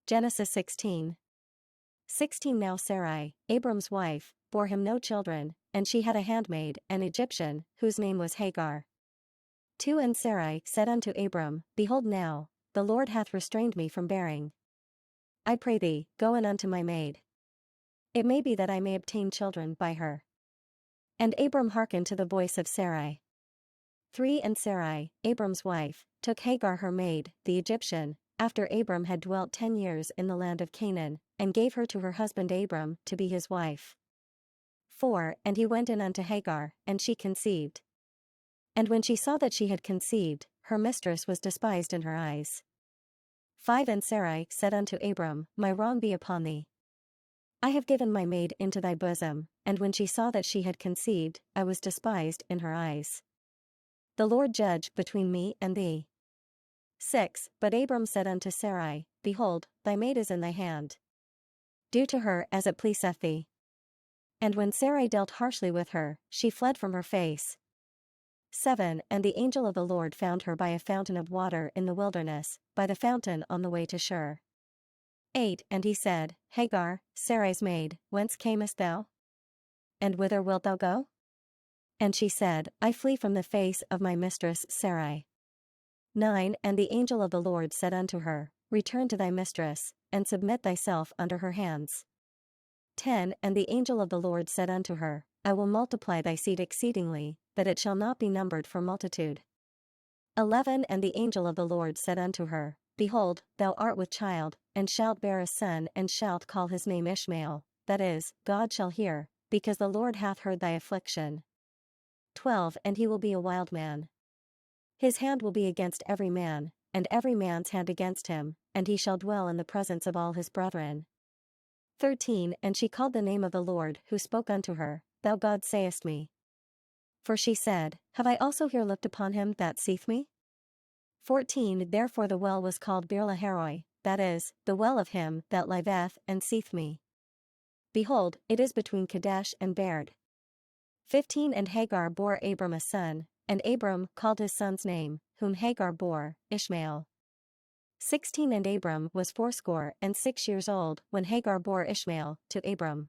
Genesis 16. 16 Now Sarai, Abram's wife, bore him no children, and she had a handmaid, an Egyptian, whose name was Hagar. 2 And Sarai said unto Abram, Behold now, the Lord hath restrained me from bearing. I pray thee, go in unto my maid. It may be that I may obtain children by her. And Abram hearkened to the voice of Sarai. 3 And Sarai, Abram's wife, took Hagar her maid, the Egyptian, after Abram had dwelt 10 years in the land of Canaan, and gave her to her husband Abram to be his wife. 4 And he went in unto Hagar, and she conceived. And when she saw that she had conceived, her mistress was despised in her eyes. 5 And Sarai said unto Abram, My wrong be upon thee. I have given my maid into thy bosom, and when she saw that she had conceived, I was despised in her eyes. The Lord judge between me and thee. 6 But Abram said unto Sarai, Behold, thy maid is in thy hand. Do to her as it pleaseth thee. And when Sarai dealt harshly with her, she fled from her face. 7 And the angel of the Lord found her by a fountain of water in the wilderness, by the fountain on the way to Shur. 8 And he said, Hagar, Sarai's maid, whence camest thou? And whither wilt thou go? And she said, I flee from the face of my mistress Sarai. 9 And the angel of the Lord said unto her, Return to thy mistress, and submit thyself under her hands. 10 And the angel of the Lord said unto her, I will multiply thy seed exceedingly, that it shall not be numbered for multitude. 11 And the angel of the Lord said unto her, Behold, thou art with child, and shalt bear a son, and shalt call his name Ishmael, that is, God shall hear, because the Lord hath heard thy affliction. 12 And he will be a wild man. His hand will be against every man, and every man's hand against him, and he shall dwell in the presence of all his brethren. 13 And she called the name of the Lord who spoke unto her, Thou God sayest me. For she said, Have I also here looked upon him that seeth me? 14 Therefore the well was called Beer-lahai, that is, the well of him that liveth and seeth me. Behold, it is between Kadesh and Bered. 15 And Hagar bore Abram a son, and Abram called his son's name, whom Hagar bore, Ishmael. 16 And Abram was 86 years old when Hagar bore Ishmael to Abram.